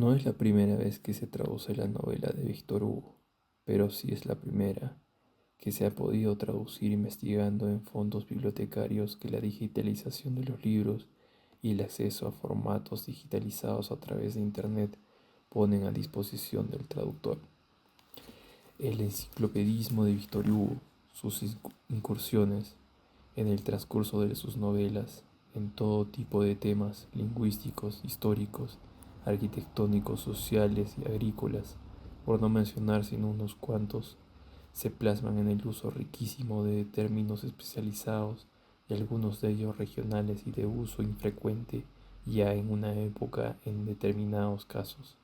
No es la primera vez que se traduce la novela de Víctor Hugo, pero sí es la primera que se ha podido traducir investigando en fondos bibliotecarios que la digitalización de los libros y el acceso a formatos digitalizados a través de Internet ponen a disposición del traductor. El enciclopedismo de Víctor Hugo, sus incursiones en el transcurso de sus novelas en todo tipo de temas lingüísticos, históricos, arquitectónicos, sociales y agrícolas, por no mencionar sino unos cuantos, se plasman en el uso riquísimo de términos especializados y algunos de ellos regionales y de uso infrecuente ya en una época en determinados casos.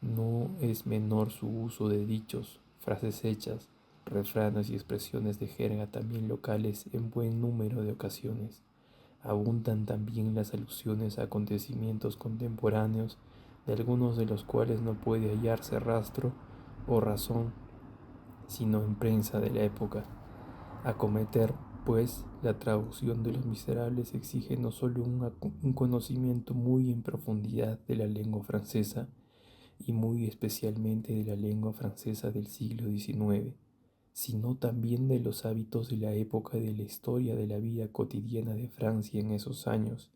No es menor su uso de dichos, frases hechas, refranes y expresiones de jerga también locales en buen número de ocasiones. Abundan también las alusiones a acontecimientos contemporáneos, de algunos de los cuales no puede hallarse rastro o razón sino en prensa de la época. Acometer, pues, la traducción de Los Miserables exige no solo un conocimiento muy en profundidad de la lengua francesa, y muy especialmente de la lengua francesa del siglo XIX, sino también de los hábitos de la época y de la historia de la vida cotidiana de Francia en esos años,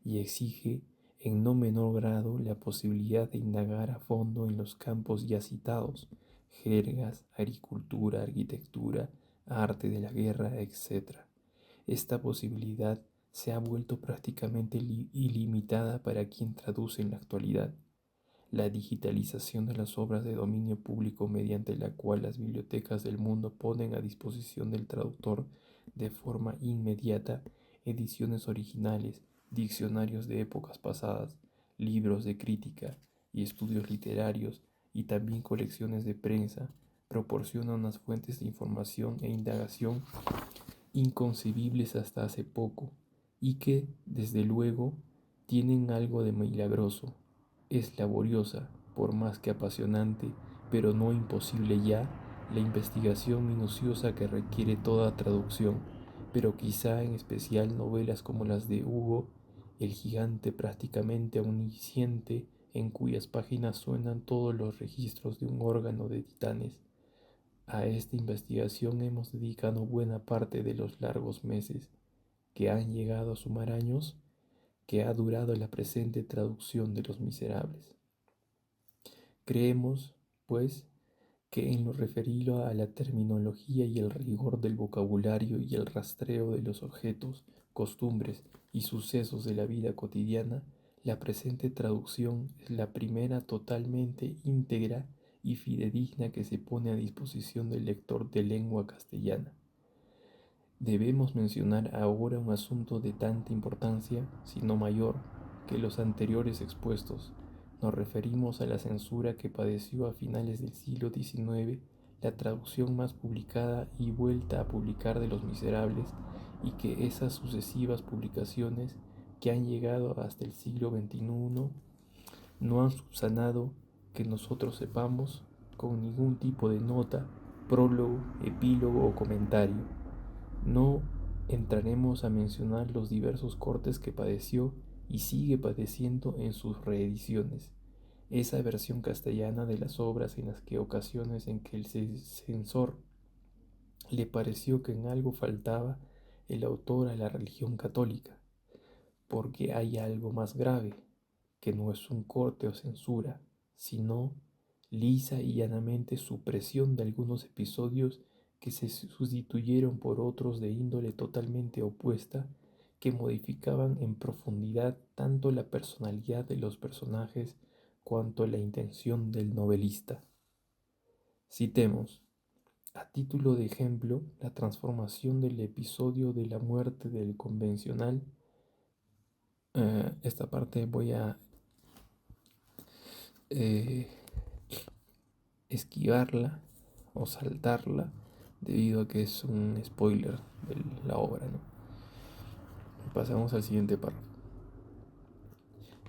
y exige en no menor grado la posibilidad de indagar a fondo en los campos ya citados, jergas, agricultura, arquitectura, arte de la guerra, etc. Esta posibilidad se ha vuelto prácticamente ilimitada para quien traduce en la actualidad. La digitalización de las obras de dominio público mediante la cual las bibliotecas del mundo ponen a disposición del traductor de forma inmediata ediciones originales, diccionarios de épocas pasadas, libros de crítica y estudios literarios y también colecciones de prensa, proporciona unas fuentes de información e indagación inconcebibles hasta hace poco y que, desde luego, tienen algo de milagroso. Es laboriosa, por más que apasionante, pero no imposible ya, la investigación minuciosa que requiere toda traducción, pero quizá en especial novelas como las de Hugo, el gigante prácticamente omnisciente en cuyas páginas suenan todos los registros de un órgano de titanes. A esta investigación hemos dedicado buena parte de los largos meses que han llegado a sumar años que ha durado la presente traducción de Los Miserables. Creemos, pues, que en lo referido a la terminología y el rigor del vocabulario y el rastreo de los objetos, costumbres y sucesos de la vida cotidiana, la presente traducción es la primera totalmente íntegra y fidedigna que se pone a disposición del lector de lengua castellana. Debemos mencionar ahora un asunto de tanta importancia, si no mayor, que los anteriores expuestos. Nos referimos a la censura que padeció a finales del siglo XIX la traducción más publicada y vuelta a publicar de Los Miserables, y que esas sucesivas publicaciones que han llegado hasta el siglo XXI no han subsanado, que nosotros sepamos, con ningún tipo de nota, prólogo, epílogo o comentario. No entraremos a mencionar los diversos cortes que padeció y sigue padeciendo en sus reediciones. Esa versión castellana de las obras en las que ocasiones en que el censor le pareció que en algo faltaba el autor a la religión católica, porque hay algo más grave, que no es un corte o censura, sino lisa y llanamente supresión de algunos episodios que se sustituyeron por otros de índole totalmente opuesta, que modificaban en profundidad tanto la personalidad de los personajes cuanto la intención del novelista. Citemos, a título de ejemplo, la transformación del episodio de la muerte del convencional. Esta parte voy a eh, esquivarla o saltarla debido a que es un spoiler de la obra, ¿no? Pasamos al siguiente párrafo.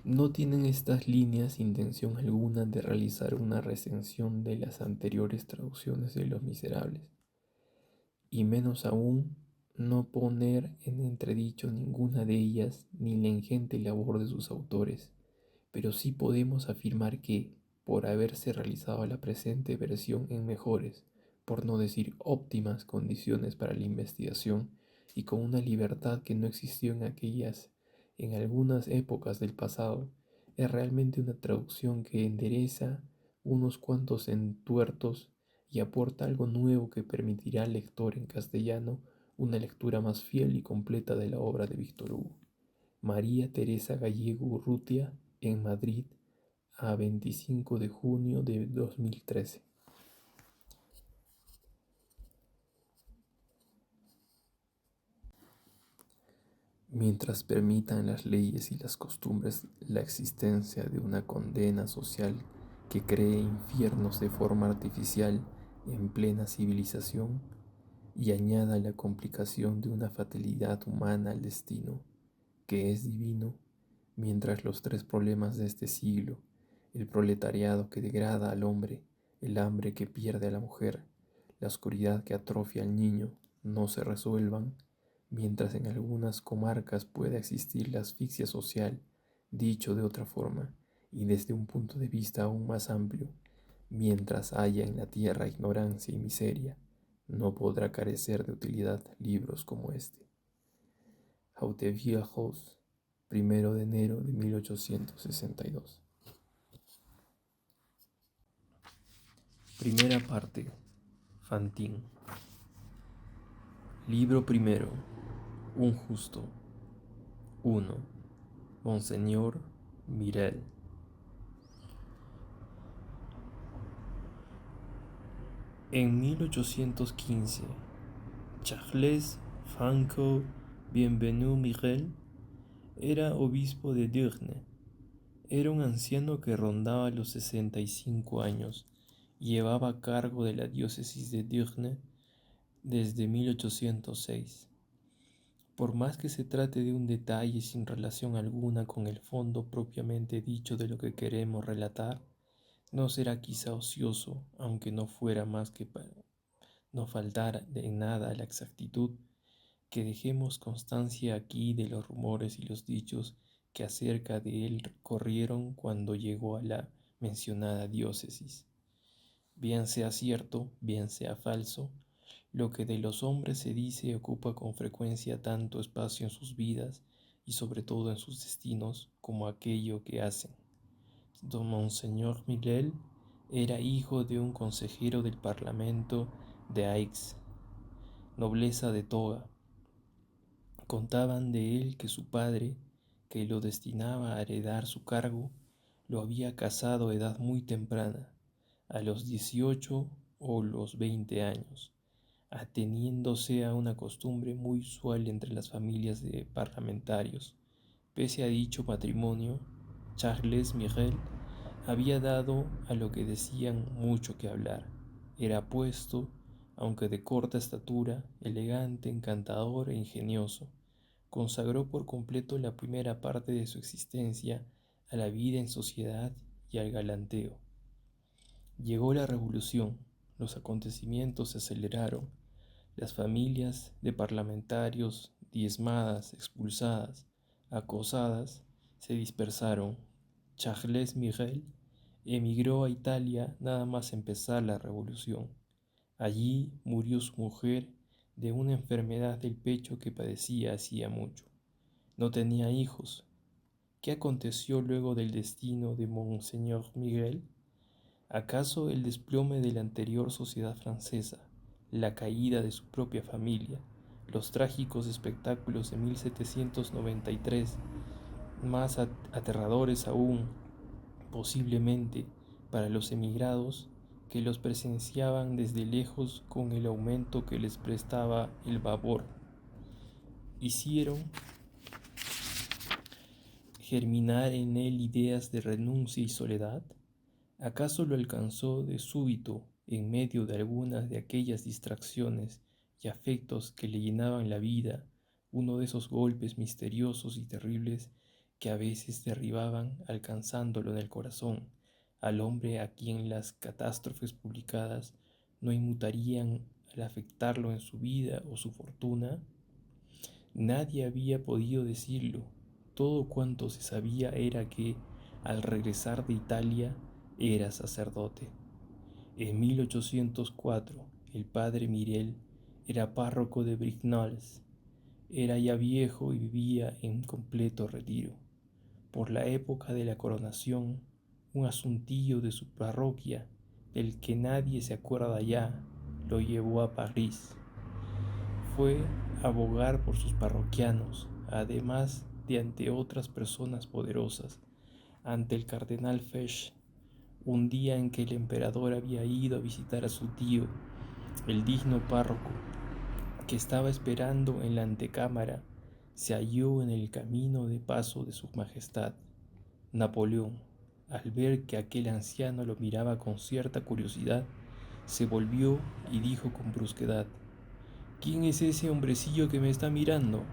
No tienen estas líneas intención alguna de realizar una recensión de las anteriores traducciones de Los Miserables, y menos aún no poner en entredicho ninguna de ellas ni la ingente labor de sus autores, pero sí podemos afirmar que, por haberse realizado la presente versión en mejores, por no decir óptimas condiciones para la investigación y con una libertad que no existió en algunas épocas del pasado, es realmente una traducción que endereza unos cuantos entuertos y aporta algo nuevo que permitirá al lector en castellano una lectura más fiel y completa de la obra de Víctor Hugo. María Teresa Gallego Urrutia, en Madrid, a 25 de junio de 2013. Mientras permitan las leyes y las costumbres la existencia de una condena social que cree infiernos de forma artificial en plena civilización y añada la complicación de una fatalidad humana al destino, que es divino, mientras los tres problemas de este siglo, el proletariado que degrada al hombre, el hambre que pierde a la mujer, la oscuridad que atrofia al niño, no se resuelvan, mientras en algunas comarcas pueda existir la asfixia social, dicho de otra forma, y desde un punto de vista aún más amplio, mientras haya en la tierra ignorancia y miseria, no podrá carecer de utilidad libros como este. Hauteville-Rose, 1 de enero de 1862. Primera parte. Fantine. Libro primero. Un justo. 1. Monseñor Mirel. En 1815, Charles Franco Bienvenu Mirel era obispo de Durne. Era un anciano que rondaba los 65 años y llevaba a cargo de la diócesis de Durne desde 1806. Por más que se trate de un detalle sin relación alguna con el fondo propiamente dicho de lo que queremos relatar, no será quizá ocioso, aunque no fuera más que para no faltar en nada a la exactitud, que dejemos constancia aquí de los rumores y los dichos que acerca de él corrieron cuando llegó a la mencionada diócesis. Bien sea cierto, bien sea falso, lo que de los hombres se dice ocupa con frecuencia tanto espacio en sus vidas y sobre todo en sus destinos como aquello que hacen. Don Monseñor Milel era hijo de un consejero del Parlamento de Aix, nobleza de toga. Contaban de él que su padre, que lo destinaba a heredar su cargo, lo había casado a edad muy temprana, a los 18 o los 20 años, ateniéndose a una costumbre muy usual entre las familias de parlamentarios. Pese a dicho matrimonio, Charles Mirel había dado a lo que decían mucho que hablar. Era apuesto, aunque de corta estatura, elegante, encantador e ingenioso. Consagró por completo la primera parte de su existencia a la vida en sociedad y al galanteo. Llegó la revolución, los acontecimientos se aceleraron, las familias de parlamentarios diezmadas, expulsadas, acosadas, se dispersaron. Charles Mirel emigró a Italia nada más empezar la revolución. Allí murió su mujer de una enfermedad del pecho que padecía hacía mucho. No tenía hijos. ¿Qué aconteció luego del destino de Monseñor Miguel? ¿Acaso el desplome de la anterior sociedad francesa, la caída de su propia familia, los trágicos espectáculos de 1793, más aterradores aún, posiblemente, para los emigrados que los presenciaban desde lejos con el aumento que les prestaba el babor, hicieron germinar en él ideas de renuncia y soledad? ¿Acaso lo alcanzó de súbito en medio de algunas de aquellas distracciones y afectos que le llenaban la vida, uno de esos golpes misteriosos y terribles que a veces derribaban, alcanzándolo en el corazón, al hombre a quien las catástrofes publicadas no inmutarían al afectarlo en su vida o su fortuna? Nadie había podido decirlo. Todo cuanto se sabía era que, Al regresar de Italia era sacerdote. En 1804 el padre Mirel era párroco de Brignoles. Era ya viejo y vivía en completo retiro. Por la época de la coronación, un asuntillo de su parroquia, del que nadie se acuerda ya, lo llevó a París. Fue a abogar por sus parroquianos, además de ante otras personas poderosas, ante el cardenal Fesch, un día en que el emperador había ido a visitar a su tío, el digno párroco, que estaba esperando en la antecámara, se halló en el camino de paso de su majestad. Napoleón, al ver que aquel anciano lo miraba con cierta curiosidad, se volvió y dijo con brusquedad: «¿Quién es ese hombrecillo que me está mirando?»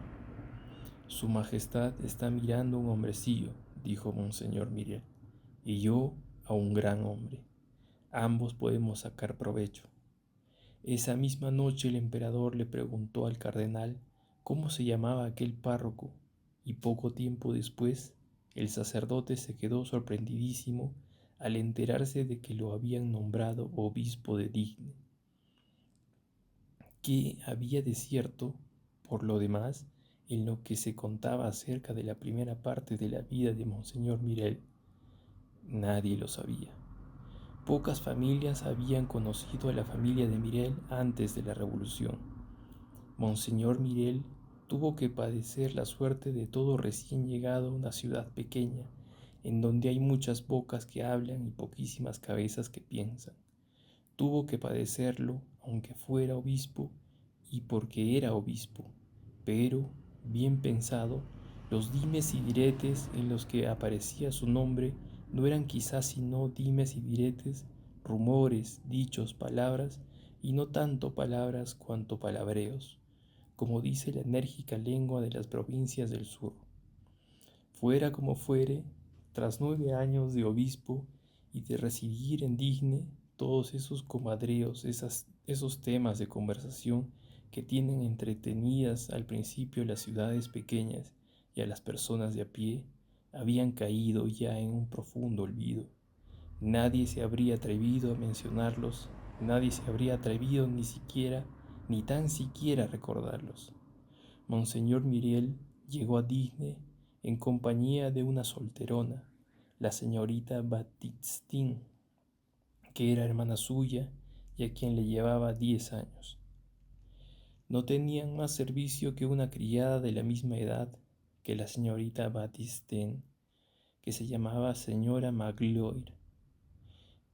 «Su majestad está mirando a un hombrecillo», dijo Monseñor Miret, «y yo a un gran hombre. Ambos podemos sacar provecho». Esa misma noche el emperador le preguntó al cardenal cómo se llamaba aquel párroco, y poco tiempo después el sacerdote se quedó sorprendidísimo al enterarse de que lo habían nombrado obispo de Digne. ¿Qué había de cierto, por lo demás, en lo que se contaba acerca de la primera parte de la vida de Monseñor Mirel? Nadie lo sabía. Pocas familias habían conocido a la familia de Mirel antes de la Revolución. Monseñor Mirel tuvo que padecer la suerte de todo recién llegado a una ciudad pequeña, en donde hay muchas bocas que hablan y poquísimas cabezas que piensan. Tuvo que padecerlo aunque fuera obispo y porque era obispo, pero, bien pensado, los dimes y diretes en los que aparecía su nombre no eran quizás sino dimes y diretes, rumores, dichos, palabras, y no tanto palabras cuanto palabreos, como dice la enérgica lengua de las provincias del sur. Fuera como fuere, tras 9 años de obispo y de residir en Digne, todos esos comadreos, esos temas de conversación que tienen entretenidas al principio las ciudades pequeñas y a las personas de a pie, habían caído ya en un profundo olvido. Nadie se habría atrevido a mencionarlos, nadie se habría atrevido ni tan siquiera a recordarlos. Monseñor Miriel llegó a Digne en compañía de una solterona, la señorita Baptistine, que era hermana suya y a quien le llevaba 10 años. No tenían más servicio que una criada de la misma edad que la señorita Baptistine, que se llamaba señora Magloire,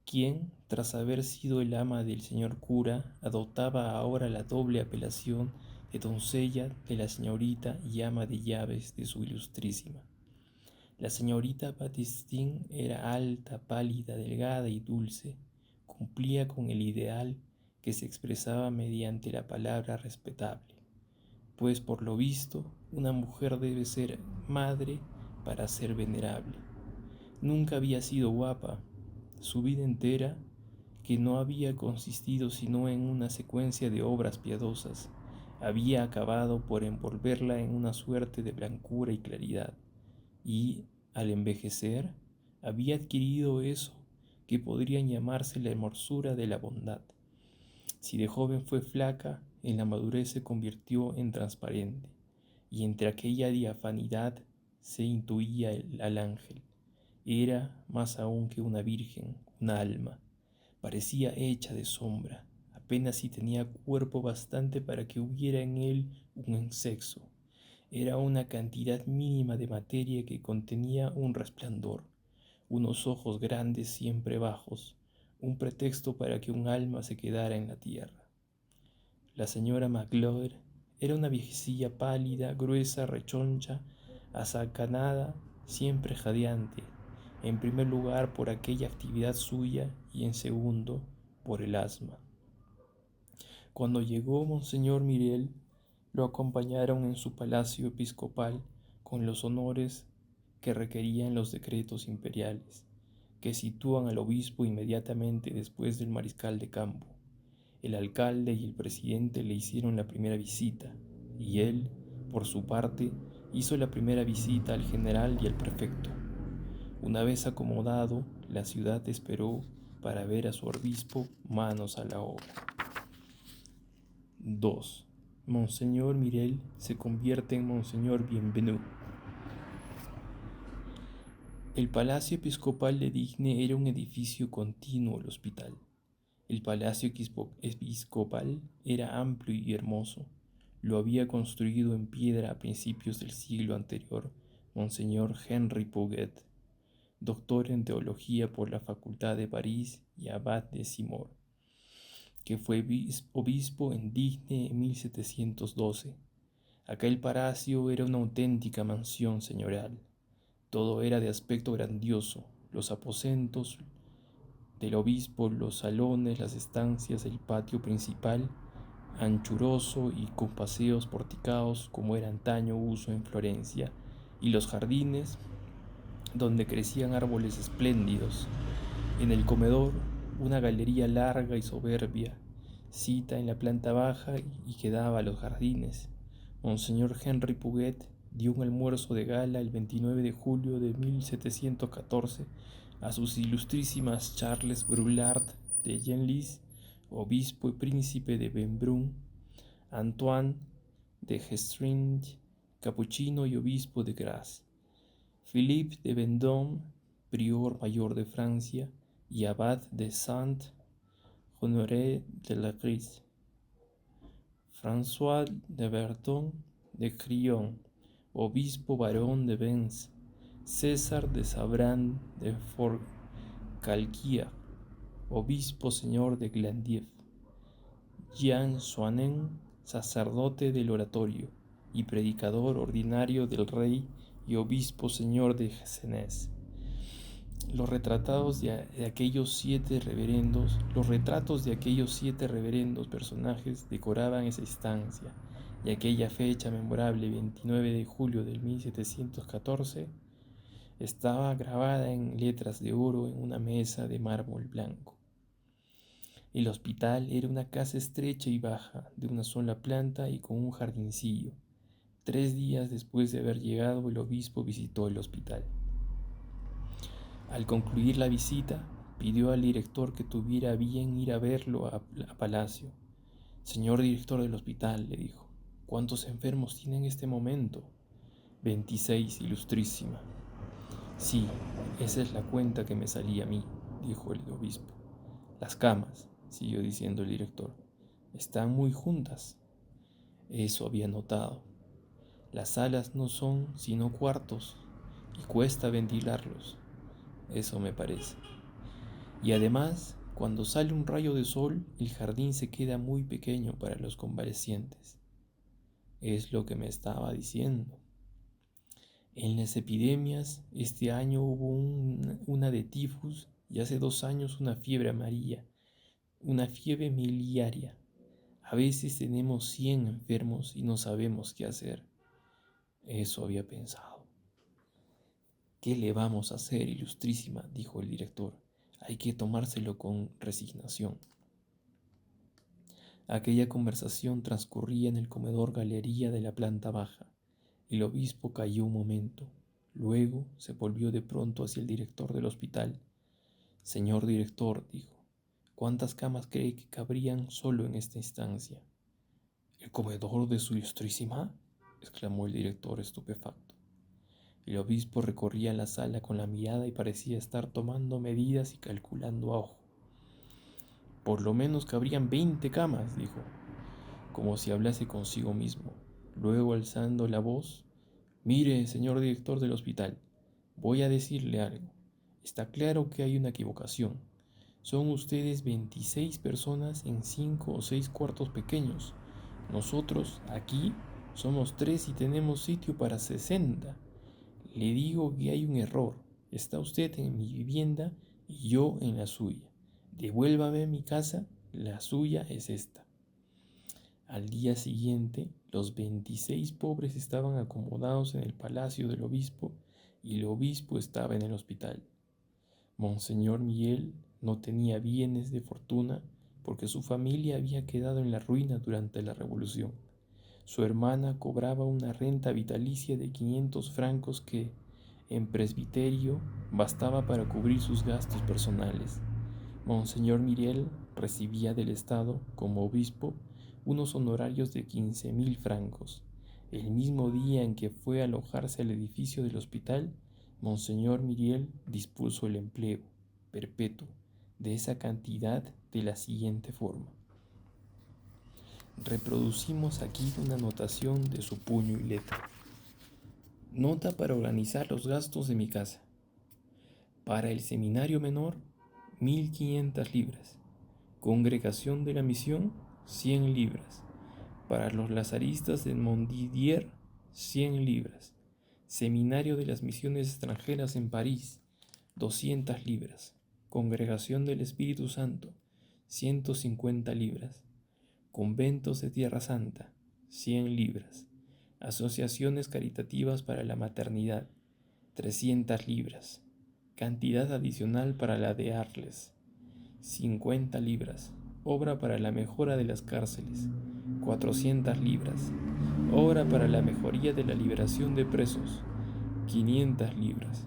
quien, tras haber sido el ama del señor cura, adoptaba ahora la doble apelación de doncella de la señorita y ama de llaves de su ilustrísima. La señorita Baptistine era alta, pálida, delgada y dulce. Cumplía con el ideal que se expresaba mediante la palabra respetable, pues por lo visto una mujer debe ser madre para ser venerable. Nunca había sido guapa, su vida entera, que no había consistido sino en una secuencia de obras piadosas, había acabado por envolverla en una suerte de blancura y claridad, y, al envejecer, había adquirido eso que podrían llamarse la hermosura de la bondad. Si de joven fue flaca, en la madurez se convirtió en transparente, y entre aquella diafanidad se intuía al ángel. Era más aún que una virgen, una alma. Parecía hecha de sombra, apenas si tenía cuerpo bastante para que hubiera en él un sexo. Era una cantidad mínima de materia que contenía un resplandor, unos ojos grandes siempre bajos, un pretexto para que un alma se quedara en la tierra. La señora Magloire era una viejecilla pálida, gruesa, rechoncha, azacanada, siempre jadeante, en primer lugar por aquella actividad suya y en segundo por el asma. Cuando llegó Monseñor Mirel, lo acompañaron en su palacio episcopal con los honores que requerían los decretos imperiales, que sitúan al obispo inmediatamente después del mariscal de campo. El alcalde y el presidente le hicieron la primera visita, y él, por su parte, hizo la primera visita al general y al prefecto. Una vez acomodado, la ciudad esperó para ver a su obispo manos a la obra. 2. Monseñor Mirel se convierte en Monseñor Bienvenu. El Palacio Episcopal de Digne era un edificio continuo al hospital. El Palacio Episcopal era amplio y hermoso. Lo había construido en piedra a principios del siglo anterior Monseñor Henry Puget, doctor en teología por la Facultad de París y abad de Simor, que fue obispo en Digne en 1712. Aquel palacio era una auténtica mansión señorial. Todo era de aspecto grandioso: los aposentos del obispo, los salones, las estancias, el patio principal, anchuroso y con paseos porticados como era antaño uso en Florencia, y los jardines donde crecían árboles espléndidos. En el comedor, una galería larga y soberbia, cita en la planta baja y que daba a los jardines. Monseñor Henry Puget dio un almuerzo de gala el 29 de julio de 1714 a sus ilustrísimas Charles Brulard de Genlis, obispo y príncipe de Bembrun, Antoine de Gestringe, capuchino y obispo de Grasse, Philippe de Vendôme, prior mayor de Francia y abad de Saint-Honoré de la Grise, François de Berton de Crillon, obispo barón de Vence, César de Sabran de Forcalquier, obispo señor de Glandiev, Jean Soanen, sacerdote del oratorio y predicador ordinario del rey y obispo señor de Senés. Los retratos de aquellos siete reverendos personajes decoraban esa estancia, y aquella fecha memorable, 29 de julio de 1714, estaba grabada en letras de oro en una mesa de mármol blanco. El hospital era una casa estrecha y baja, de una sola planta y con un jardincillo. 3 días después de haber llegado, el obispo visitó el hospital. Al concluir la visita, pidió al director que tuviera bien ir a verlo a palacio. Señor director del hospital, le dijo, ¿cuántos enfermos tiene en este momento? 26, ilustrísima. Sí, esa es la cuenta que me salía a mí, dijo el obispo. Las camas, siguió diciendo el director, están muy juntas. Eso había notado. Las salas no son sino cuartos y cuesta ventilarlos. Eso me parece. Y además, cuando sale un rayo de sol, el jardín se queda muy pequeño para los convalecientes. Es lo que me estaba diciendo. En las epidemias, este año hubo una de tifus y hace 2 años una fiebre amarilla, una fiebre miliaria. A veces tenemos 100 enfermos y no sabemos qué hacer. Eso había pensado. ¿Qué le vamos a hacer, ilustrísima?, dijo el director. Hay que tomárselo con resignación. Aquella conversación transcurría en el comedor galería de la planta baja. El obispo calló un momento. Luego se volvió de pronto hacia el director del hospital. Señor director, dijo, ¿cuántas camas cree que cabrían solo en esta instancia? ¿El comedor de su ilustrísima?, exclamó el director estupefacto. El obispo recorría la sala con la mirada y parecía estar tomando medidas y calculando a ojo. Por lo menos cabrían 20 camas, dijo, como si hablase consigo mismo. Luego, alzando la voz, mire, señor director del hospital, voy a decirle algo. Está claro que hay una equivocación. Son ustedes 26 personas en 5 o 6 cuartos pequeños. Nosotros, aquí, somos 3 y tenemos sitio para 60. Le digo que hay un error. Está usted en mi vivienda y yo en la suya. Devuélvame mi casa, la suya es esta. Al día siguiente, los 26 pobres estaban acomodados en el palacio del obispo y el obispo estaba en el hospital. Monseñor Miguel no tenía bienes de fortuna porque su familia había quedado en la ruina durante la revolución. Su hermana cobraba una renta vitalicia de 500 francos que, en presbiterio bastaba para cubrir sus gastos personales. Monseñor Myriel recibía del Estado, como obispo, unos honorarios de 15.000 francos. El mismo día en que fue a alojarse al edificio del hospital, Monseñor Myriel dispuso el empleo perpetuo de esa cantidad de la siguiente forma. Reproducimos aquí una anotación de su puño y letra. Nota para organizar los gastos de mi casa. Para el seminario menor, 1.500 libras. Congregación de la Misión, 100 libras. Para los lazaristas de Montdidier, 100 libras. Seminario de las Misiones Extranjeras en París, 200 libras. Congregación del Espíritu Santo, 150 libras. Conventos de Tierra Santa, 100 libras. Asociaciones caritativas para la maternidad, 300 libras. Cantidad adicional para la de Arles, 50 libras. Obra para la mejora de las cárceles, 400 libras. Obra para la mejoría de la liberación de presos, 500 libras.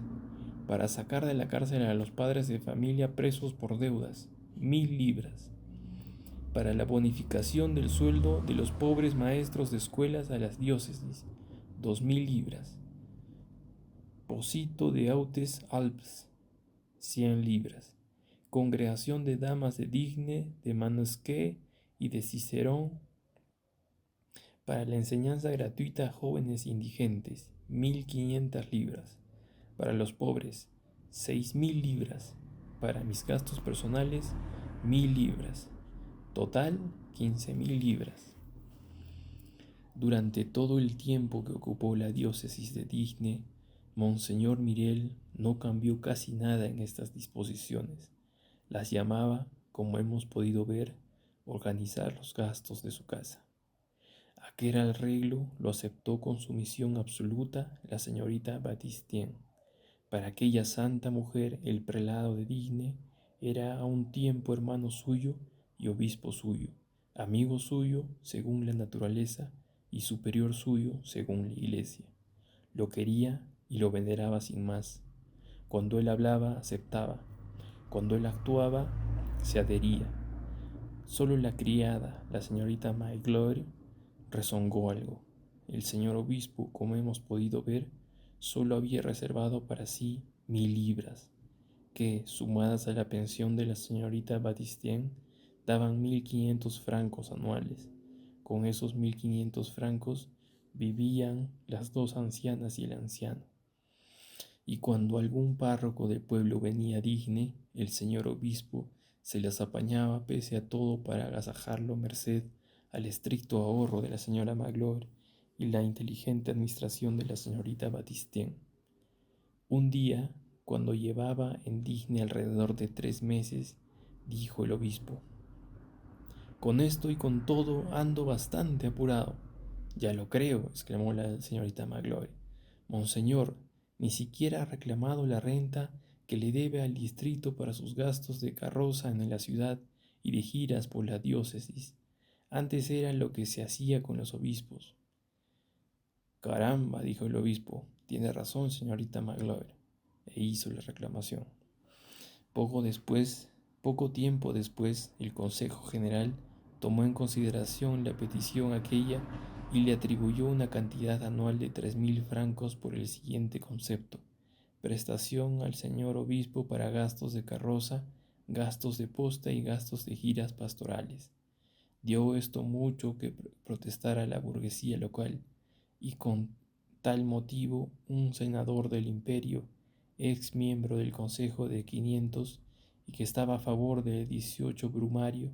Para sacar de la cárcel a los padres de familia presos por deudas, 1.000 libras. Para la bonificación del sueldo de los pobres maestros de escuelas a las diócesis, 2.000 libras. Posito de Hautes Alpes, 100 libras. Congregación de Damas de Digne, de Manosque y de Cicerón para la enseñanza gratuita a jóvenes indigentes, 1.500 libras. Para los pobres, 6.000 libras. Para mis gastos personales, 1.000 libras. Total, 15.000 libras. Durante todo el tiempo que ocupó la diócesis de Digne, Monseñor Myriel no cambió casi nada en estas disposiciones. Las llamaba, como hemos podido ver, organizar los gastos de su casa. Aquel arreglo lo aceptó con sumisión absoluta la señorita Baptistien. Para aquella santa mujer el prelado de Digne era a un tiempo hermano suyo y obispo suyo, amigo suyo según la naturaleza y superior suyo según la iglesia. Lo quería y lo veneraba sin más. Cuando él hablaba, aceptaba. Cuando él actuaba, se adhería. Solo la criada, la señorita Magloire, rezongó algo. El señor obispo, como hemos podido ver, solo había reservado para sí 1.000 libras, que, sumadas a la pensión de la señorita Baptistien, daban 1.500 francos anuales. Con esos 1.500 francos vivían las dos ancianas y el anciano. Y cuando algún párroco del pueblo venía a Digne, el señor obispo se las apañaba pese a todo para agasajarlo merced al estricto ahorro de la señora Magloire y la inteligente administración de la señorita Baptistien. Un día, cuando llevaba en Digne alrededor de 3 meses, dijo el obispo: «Con esto y con todo ando bastante apurado». «Ya lo creo», exclamó la señorita Magloire. «Monseñor, ni siquiera ha reclamado la renta que le debe al distrito para sus gastos de carroza en la ciudad y de giras por la diócesis. Antes era lo que se hacía con los obispos». «Caramba», dijo el obispo, «tiene razón, señorita Magloire», e hizo la reclamación. Poco tiempo después, el Consejo General tomó en consideración la petición aquella y le atribuyó una cantidad anual de 3.000 francos por el siguiente concepto: prestación al señor obispo para gastos de carroza, gastos de posta y gastos de giras pastorales. Dio esto mucho que protestar a la burguesía local, y con tal motivo un senador del imperio, ex miembro del Consejo de 500 y que estaba a favor del 18 brumario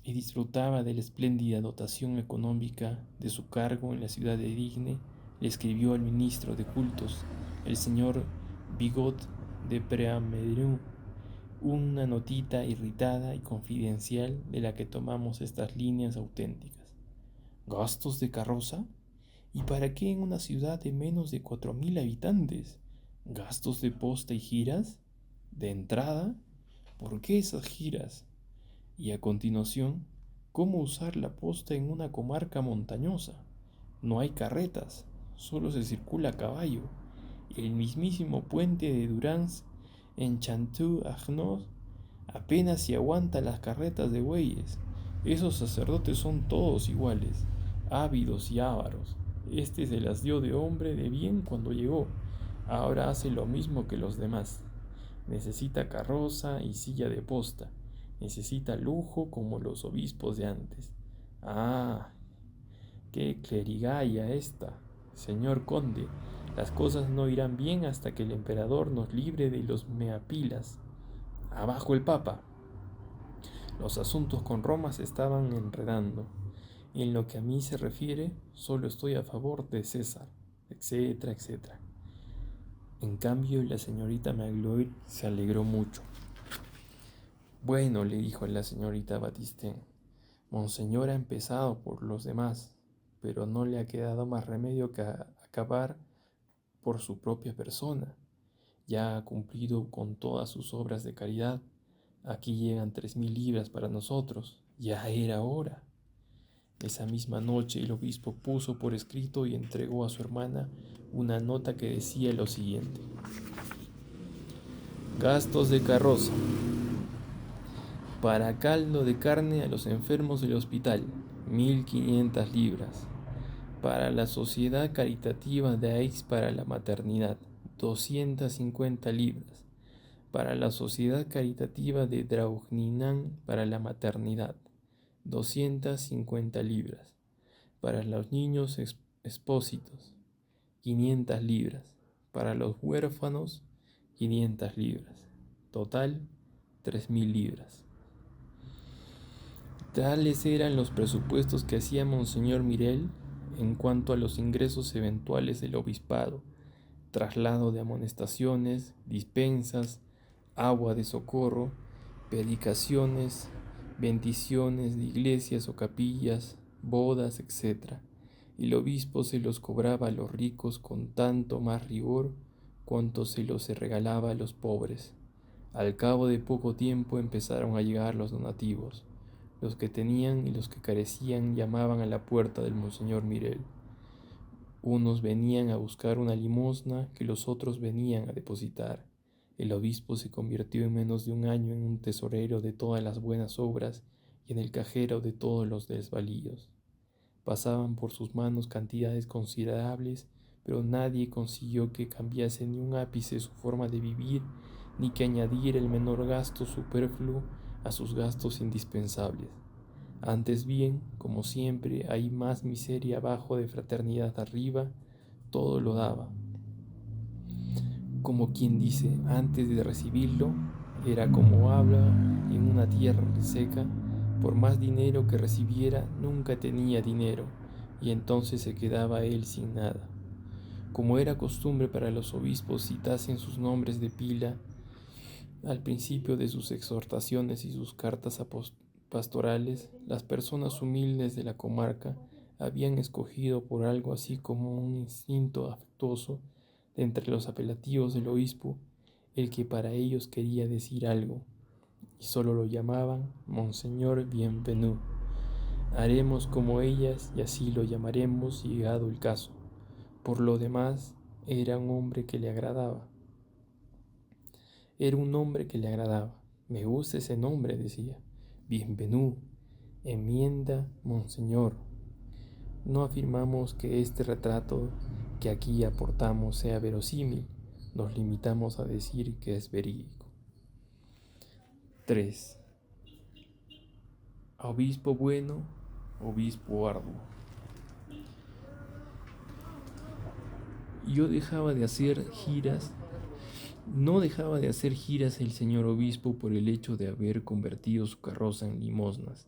y disfrutaba de la espléndida dotación económica de su cargo en la ciudad de Digne, le escribió al ministro de Cultos, el señor Bigot de Préameru, una notita irritada y confidencial de la que tomamos estas líneas auténticas. ¿Gastos de carroza? ¿Y para qué en una ciudad de menos de 4.000 habitantes? ¿Gastos de posta y giras? ¿De entrada? ¿Por qué esas giras? Y a continuación, ¿cómo usar la posta en una comarca montañosa? No hay carretas, solo se circula a caballo. El mismísimo puente de Durance en Chanteau-Arnoux apenas si aguanta las carretas de bueyes. Esos sacerdotes son todos iguales, ávidos y ávaros. Este se las dio de hombre de bien cuando llegó. Ahora hace lo mismo que los demás. Necesita carroza y silla de posta. Necesita lujo como los obispos de antes. Ah, qué clerigalla esta. Señor conde, las cosas no irán bien hasta que el emperador nos libre de los meapilas. Abajo el papa. Los asuntos con Roma se estaban enredando. Y en lo que a mí se refiere, solo estoy a favor de César, etcétera, etcétera. En cambio, la señorita Magloire se alegró mucho. Bueno, le dijo a la señorita Batistin, Monseñor ha empezado por los demás, pero no le ha quedado más remedio que acabar por su propia persona. Ya ha cumplido con todas sus obras de caridad. Aquí llegan 3.000 libras para nosotros. Ya era hora. Esa misma noche el obispo puso por escrito y entregó a su hermana una nota que decía lo siguiente. Gastos de carroza. Para caldo de carne a los enfermos del hospital, 1.500 libras. Para la Sociedad Caritativa de Aix para la Maternidad, 250 libras. Para la Sociedad Caritativa de Draguignan para la Maternidad, 250 libras. Para los niños expósitos, 500 libras. Para los huérfanos, 500 libras. Total, 3.000 libras. Tales eran los presupuestos que hacía Monseñor Mirel en cuanto a los ingresos eventuales del obispado, traslado de amonestaciones, dispensas, agua de socorro, predicaciones, bendiciones de iglesias o capillas, bodas, etc. El obispo se los cobraba a los ricos con tanto más rigor cuanto se los regalaba a los pobres. Al cabo de poco tiempo empezaron a llegar los donativos. Los que tenían y los que carecían llamaban a la puerta del Monseñor Mirel. Unos venían a buscar una limosna que los otros venían a depositar. El obispo se convirtió en menos de un año en un tesorero de todas las buenas obras y en el cajero de todos los desvalíos. Pasaban por sus manos cantidades considerables, pero nadie consiguió que cambiase ni un ápice su forma de vivir, ni que añadiera el menor gasto superfluo a sus gastos indispensables. Antes bien, como siempre, hay más miseria abajo de fraternidad arriba, todo lo daba. Como quien dice, antes de recibirlo, era como habla en una tierra seca, por más dinero que recibiera, nunca tenía dinero, y entonces se quedaba él sin nada. Como era costumbre para los obispos citasen sus nombres de pila al principio de sus exhortaciones y sus cartas pastorales, las personas humildes de la comarca habían escogido por algo así como un instinto afectuoso de entre los apelativos del obispo el que para ellos quería decir algo, y solo lo llamaban Monseñor Bienvenu. Haremos como ellas y así lo llamaremos llegado el caso. Por lo demás, era un hombre que le agradaba. Era un nombre que le agradaba. Me gusta ese nombre, decía. Bienvenu, enmienda Monseñor. No afirmamos que este retrato que aquí aportamos sea verosímil, nos limitamos a decir que es verídico. 3. Obispo bueno, obispo arduo. No dejaba de hacer giras el señor obispo por el hecho de haber convertido su carroza en limosnas.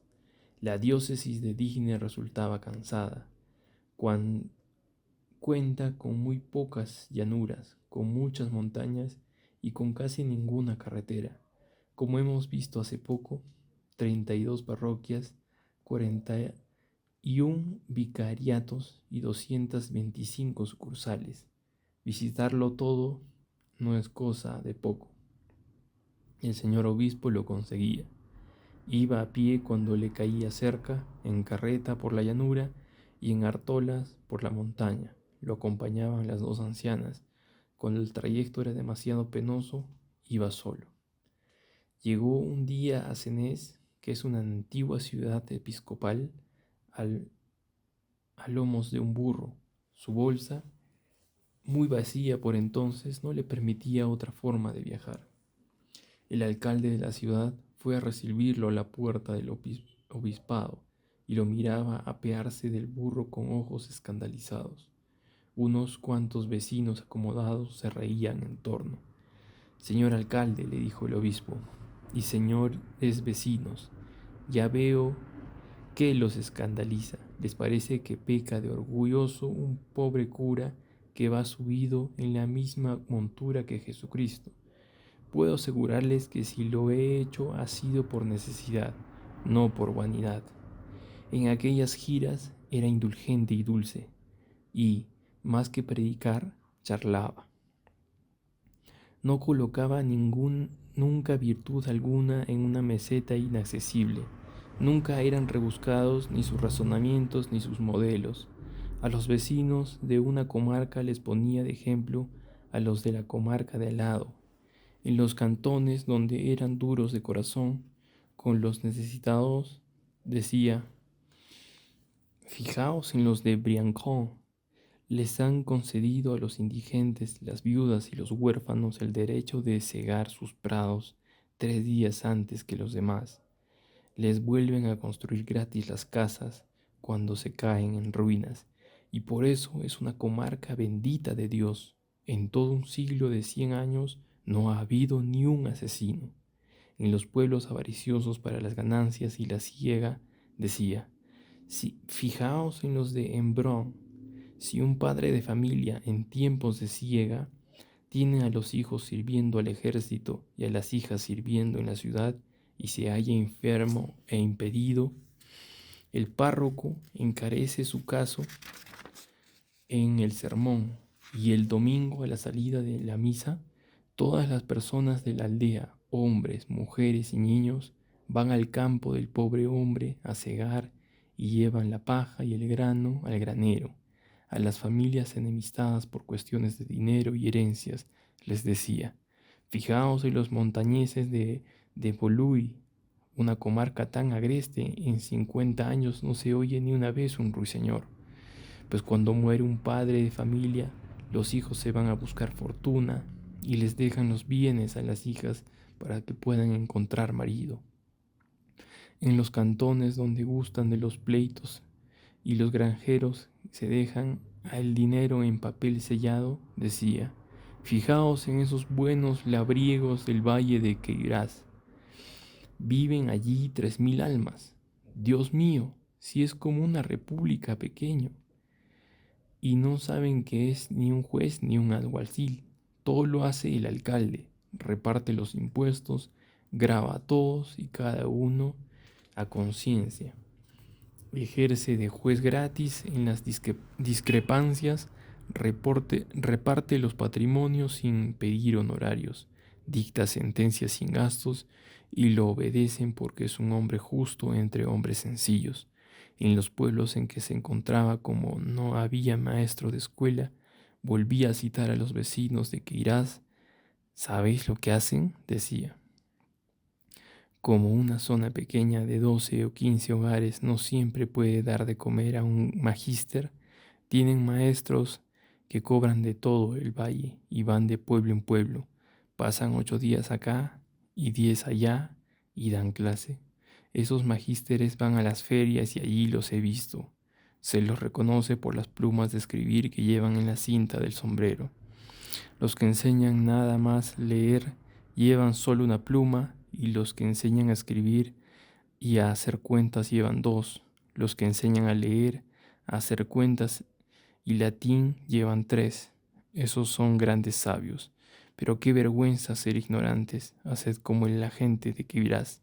La diócesis de Digne resultaba cansada. Cuenta con muy pocas llanuras, con muchas montañas y con casi ninguna carretera. Como hemos visto hace poco, 32 parroquias, 41 vicariatos y 225 sucursales. Visitarlo todo no es cosa de poco. El señor obispo lo conseguía. Iba a pie cuando le caía cerca, en carreta por la llanura y en artolas por la montaña. Lo acompañaban las dos ancianas, Cuando el trayecto era demasiado penoso, iba solo. Llegó un día a Senés, que es una antigua ciudad episcopal, al, a lomos de un burro. Su bolsa, muy vacía por entonces, no le permitía otra forma de viajar. El alcalde de la ciudad fue a recibirlo a la puerta del obispado y lo miraba apearse del burro con ojos escandalizados. Unos cuantos vecinos acomodados se reían en torno. «Señor alcalde», le dijo el obispo, «y señores vecinos, ya veo que los escandaliza. ¿Les parece que peca de orgulloso un pobre cura que va subido en la misma montura que Jesucristo? Puedo asegurarles que si lo he hecho ha sido por necesidad, no por vanidad. En aquellas giras era indulgente y dulce, y, más que predicar, charlaba. No colocaba nunca virtud alguna en una meseta inaccesible. Nunca eran rebuscados ni sus razonamientos ni sus modelos. A los vecinos de una comarca les ponía de ejemplo a los de la comarca de al lado. En los cantones donde eran duros de corazón con los necesitados, decía: «Fijaos en los de Briançon. Les han concedido a los indigentes, las viudas y los huérfanos el derecho de segar sus prados 3 días antes que los demás. Les vuelven a construir gratis las casas cuando se caen en ruinas, y por eso es una comarca bendita de Dios. En todo un siglo de 100 años no ha habido ni un asesino». En los pueblos avariciosos para las ganancias y la siega, decía: «Fijaos en los de Embrun. Si un padre de familia en tiempos de siega tiene a los hijos sirviendo al ejército y a las hijas sirviendo en la ciudad y se halla enfermo e impedido, el párroco encarece su caso en el sermón, y el domingo a la salida de la misa, todas las personas de la aldea, hombres, mujeres y niños, van al campo del pobre hombre a segar y llevan la paja y el grano al granero. A las familias enemistadas por cuestiones de dinero y herencias les decía: fijaos en los montañeses de Boluy, una comarca tan agreste, en 50 años no se oye ni una vez un ruiseñor. Pues cuando muere un padre de familia, los hijos se van a buscar fortuna y les dejan los bienes a las hijas para que puedan encontrar marido. En los cantones donde gustan de los pleitos y los granjeros se dejan el dinero en papel sellado, decía: fijaos en esos buenos labriegos del valle de Queirás. Viven allí 3000 almas. Dios mío, si es como una república pequeño. Y no saben que es ni un juez ni un alguacil. Todo lo hace el alcalde, reparte los impuestos, graba a todos y cada uno a conciencia. Ejerce de juez gratis en las discrepancias, reparte los patrimonios sin pedir honorarios, dicta sentencias sin gastos y lo obedecen porque es un hombre justo entre hombres sencillos. En los pueblos en que se encontraba, como no había maestro de escuela, volvía a citar a los vecinos de Queirás. «¿Sabéis lo que hacen?», decía. Como una zona pequeña de 12 o 15 hogares no siempre puede dar de comer a un magíster, tienen maestros que cobran de todo el valle y van de pueblo en pueblo, pasan 8 días acá y 10 allá y dan clase. Esos magísteres van a las ferias y allí los he visto. Se los reconoce por las plumas de escribir que llevan en la cinta del sombrero. Los que enseñan nada más leer llevan solo una pluma, y los que enseñan a escribir y a hacer cuentas llevan 2. Los que enseñan a leer, a hacer cuentas y latín llevan 3. Esos son grandes sabios. Pero qué vergüenza ser ignorantes, haced como la gente de Queirás».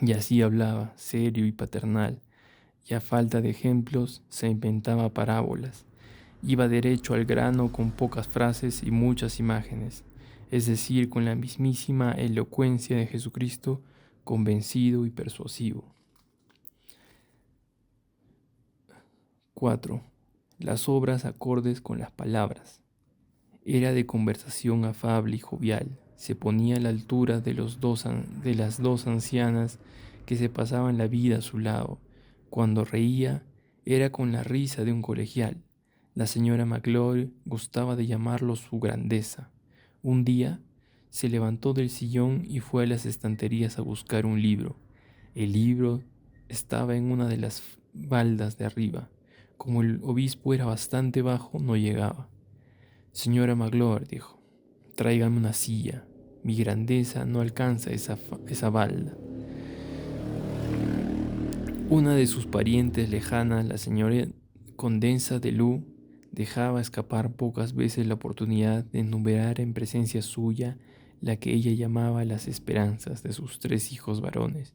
Y así hablaba, serio y paternal, y a falta de ejemplos se inventaba parábolas. Iba derecho al grano con pocas frases y muchas imágenes, es decir, con la mismísima elocuencia de Jesucristo, convencido y persuasivo. 4. las obras acordes con las palabras. Era de conversación afable y jovial. Se ponía a la altura de las dos ancianas que se pasaban la vida a su lado. Cuando reía, era con la risa de un colegial. La señora Magloire gustaba de llamarlo su grandeza. Un día se levantó del sillón y fue a las estanterías a buscar un libro. El libro estaba en una de las baldas de arriba. Como el obispo era bastante bajo, no llegaba. Señora Magloire, dijo, tráigame una silla. Mi grandeza no alcanza esa balda. Una de sus parientes lejanas, la señora condesa de Lou, dejaba escapar pocas veces la oportunidad de enumerar en presencia suya la que ella llamaba las esperanzas de sus 3 hijos varones.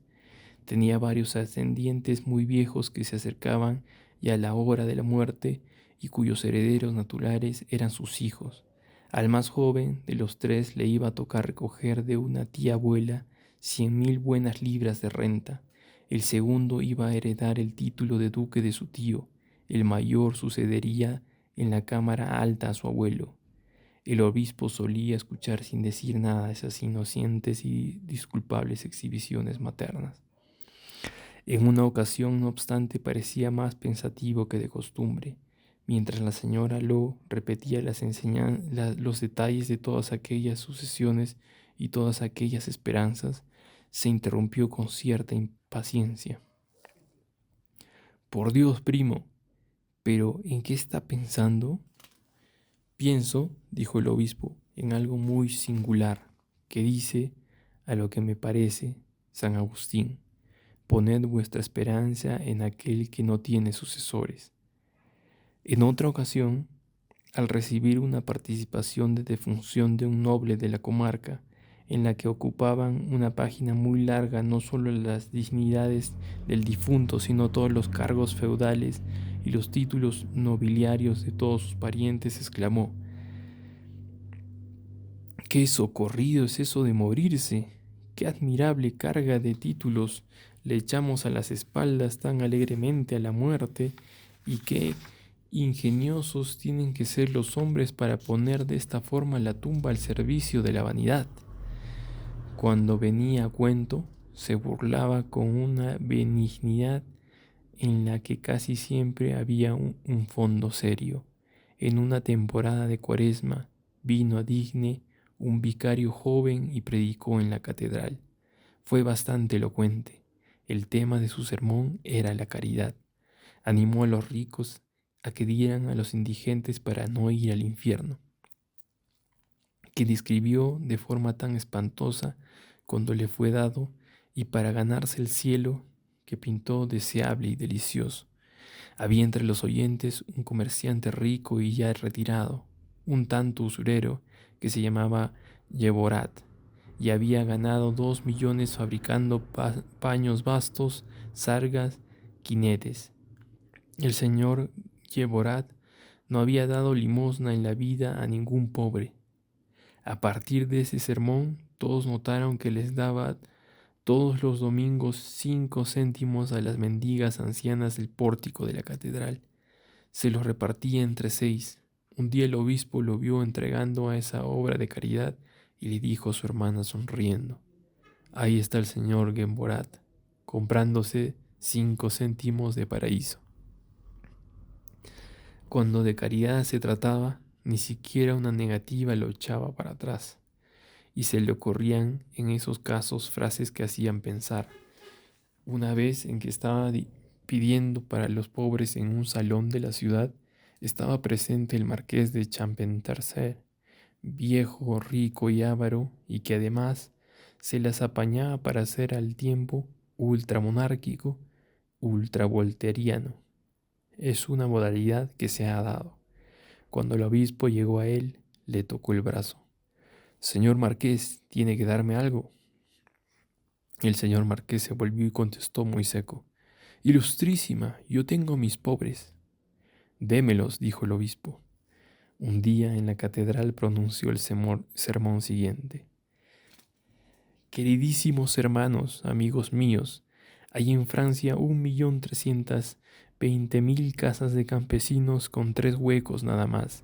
Tenía varios ascendientes muy viejos que se acercaban ya a la hora de la muerte y cuyos herederos naturales eran sus hijos. Al más joven de los 3 le iba a tocar recoger de una tía abuela 100.000 buenas libras de renta. El segundo iba a heredar el título de duque de su tío. El mayor sucedería en la cámara alta a su abuelo. El obispo solía escuchar sin decir nada esas inocentes y disculpables exhibiciones maternas. En una ocasión, no obstante, parecía más pensativo que de costumbre. Mientras la señora Lo repetía los detalles de todas aquellas sucesiones y todas aquellas esperanzas, se interrumpió con cierta impaciencia. Por Dios, primo, ¿pero en qué está pensando? Pienso, dijo el obispo, en algo muy singular, que dice, a lo que me parece, San Agustín. Poned vuestra esperanza en aquel que no tiene sucesores. En otra ocasión, al recibir una participación de defunción de un noble de la comarca, en la que ocupaban una página muy larga no solo las dignidades del difunto, sino todos los cargos feudales y los títulos nobiliarios de todos sus parientes, exclamó: ¡qué socorrido es eso de morirse! ¡Qué admirable carga de títulos le echamos a las espaldas tan alegremente a la muerte! ¡Y qué ingeniosos tienen que ser los hombres para poner de esta forma la tumba al servicio de la vanidad! Cuando venía a cuento, se burlaba con una benignidad en la que casi siempre había un fondo serio. En una temporada de Cuaresma vino a Digne un vicario joven y predicó en la catedral. Fue bastante elocuente. El tema de su sermón era la caridad. Animó a los ricos a que dieran a los indigentes para no ir al infierno, que describió de forma tan espantosa cuando le fue dado, y para ganarse el cielo, que pintó deseable y delicioso. Había entre los oyentes un comerciante rico y ya retirado, un tanto usurero, que se llamaba Yeborat, y había ganado 2 millones fabricando paños vastos, sargas, quinetes. El señor Yeborat no había dado limosna en la vida a ningún pobre. A partir de ese sermón, todos notaron que les daba todos los domingos 5 céntimos a las mendigas ancianas del pórtico de la catedral. Se los repartía entre 6. Un día el obispo lo vio entregando a esa obra de caridad y le dijo a su hermana sonriendo: ahí está el señor Gemborat, comprándose 5 céntimos de paraíso. Cuando de caridad se trataba, ni siquiera una negativa lo echaba para atrás, y se le ocurrían en esos casos frases que hacían pensar. Una vez en que estaba pidiendo para los pobres en un salón de la ciudad, estaba presente el marqués de Champentierce, viejo, rico y avaro, y que además se las apañaba para ser al tiempo ultramonárquico, ultravolteriano. Es una modalidad que se ha dado. Cuando el obispo llegó a él, le tocó el brazo. Señor marqués, tiene que darme algo. El señor marqués se volvió y contestó muy seco: Ilustrísima, yo tengo mis pobres. Démelos, dijo el obispo. Un día en la catedral pronunció el sermón siguiente: Queridísimos hermanos, amigos míos, hay en Francia 1.300.000 20.000 casas de campesinos con 3 huecos nada más,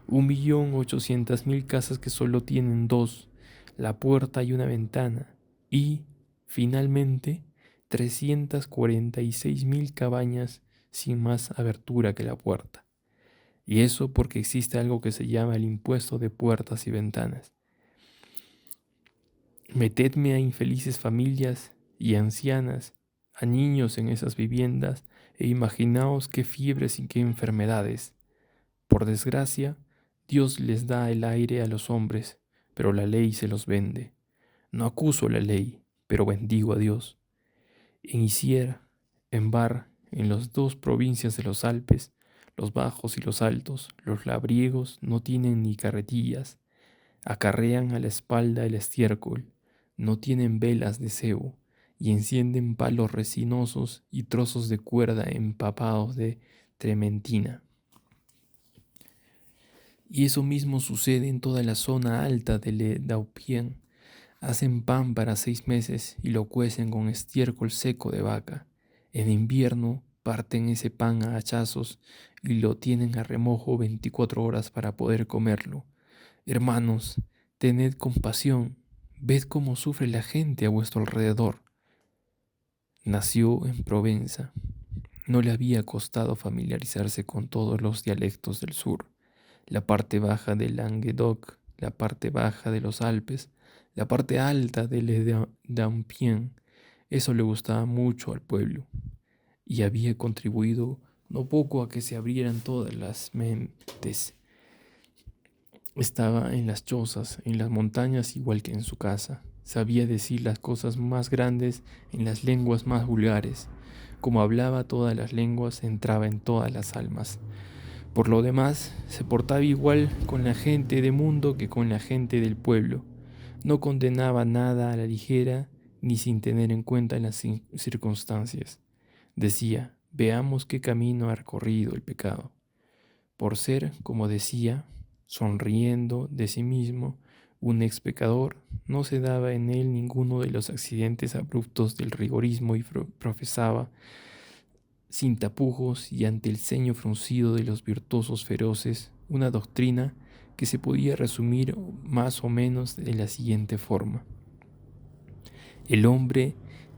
1.800.000 casas que solo tienen 2, la puerta y una ventana, y, finalmente, 346.000 cabañas sin más abertura que la puerta. Y eso porque existe algo que se llama el impuesto de puertas y ventanas. Metedme a infelices familias y ancianas, a niños en esas viviendas, e imaginaos qué fiebres y qué enfermedades. Por desgracia, Dios les da el aire a los hombres, pero la ley se los vende. No acuso la ley, pero bendigo a Dios. En Isier, en Bar, en las 2 provincias de los Alpes, los bajos y los altos, los labriegos no tienen ni carretillas, acarrean a la espalda el estiércol, no tienen velas de cebo, y encienden palos resinosos y trozos de cuerda empapados de trementina. Y eso mismo sucede en toda la zona alta de Le Daupien. Hacen pan para 6 meses y lo cuecen con estiércol seco de vaca. En invierno parten ese pan a hachazos y lo tienen a remojo 24 horas para poder comerlo. Hermanos, tened compasión, ved cómo sufre la gente a vuestro alrededor. Nació en Provenza. No le había costado familiarizarse con todos los dialectos del sur, la parte baja del Languedoc, la parte baja de los Alpes, la parte alta de Le Daupien. Eso le gustaba mucho al pueblo y había contribuido no poco a que se abrieran todas las mentes. Estaba en las chozas, en las montañas igual que en su casa. Sabía decir las cosas más grandes en las lenguas más vulgares. Como hablaba todas las lenguas, entraba en todas las almas. Por lo demás, se portaba igual con la gente de mundo que con la gente del pueblo. No condenaba nada a la ligera ni sin tener en cuenta las circunstancias. Decía, veamos qué camino ha recorrido el pecado. Por ser, como decía, sonriendo de sí mismo, un ex pecador, no se daba en él ninguno de los accidentes abruptos del rigorismo y profesaba, sin tapujos y ante el ceño fruncido de los virtuosos feroces, una doctrina que se podía resumir más o menos de la siguiente forma. El hombre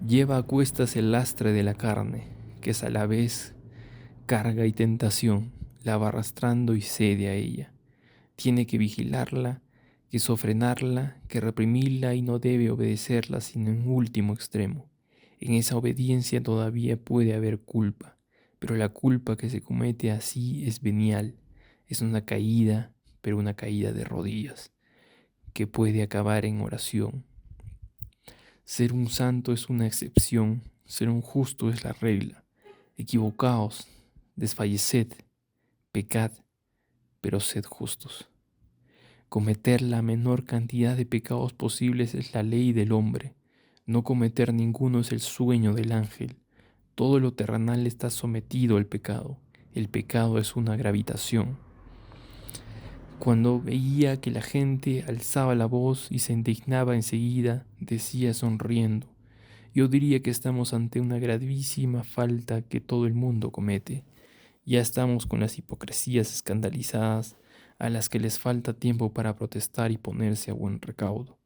lleva a cuestas el lastre de la carne, que es a la vez carga y tentación, la va arrastrando y cede a ella. Tiene que vigilarla, que sofrenarla, que reprimirla y no debe obedecerla sino en último extremo. En esa obediencia todavía puede haber culpa, pero la culpa que se comete así es venial, es una caída, pero una caída de rodillas, que puede acabar en oración. Ser un santo es una excepción, ser un justo es la regla. Equivocaos, desfalleced, pecad, pero sed justos. Cometer la menor cantidad de pecados posibles es la ley del hombre. No cometer ninguno es el sueño del ángel. Todo lo terrenal está sometido al pecado. El pecado es una gravitación. Cuando veía que la gente alzaba la voz y se indignaba enseguida, decía sonriendo, yo diría que estamos ante una gravísima falta que todo el mundo comete. Ya estamos con las hipocresías escandalizadas a las que les falta tiempo para protestar y ponerse a buen recaudo.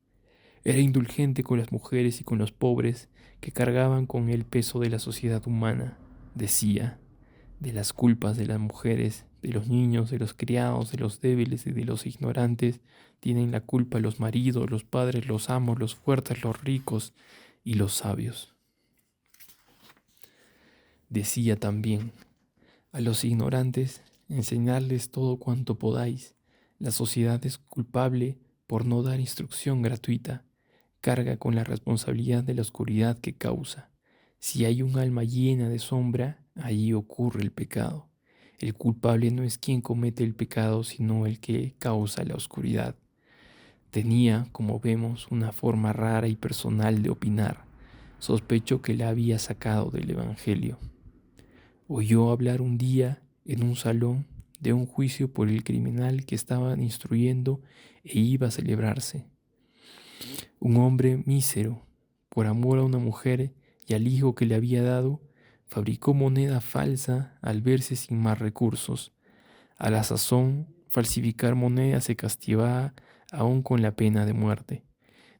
Era indulgente con las mujeres y con los pobres que cargaban con el peso de la sociedad humana. Decía, de las culpas de las mujeres, de los niños, de los criados, de los débiles y de los ignorantes, tienen la culpa los maridos, los padres, los amos, los fuertes, los ricos y los sabios. Decía también, a los ignorantes, enseñarles todo cuanto podáis. La sociedad es culpable por no dar instrucción gratuita. Carga con la responsabilidad de la oscuridad que causa. Si hay un alma llena de sombra, allí ocurre el pecado. El culpable no es quien comete el pecado, sino el que causa la oscuridad. Tenía, como vemos, una forma rara y personal de opinar. Sospecho que la había sacado del Evangelio. Oyó hablar un día en un salón de un juicio por el criminal que estaban instruyendo e iba a celebrarse. Un hombre mísero, por amor a una mujer y al hijo que le había dado, Fabricó moneda falsa al verse sin más recursos. A la sazón, falsificar moneda se castigaba aún con la pena de muerte.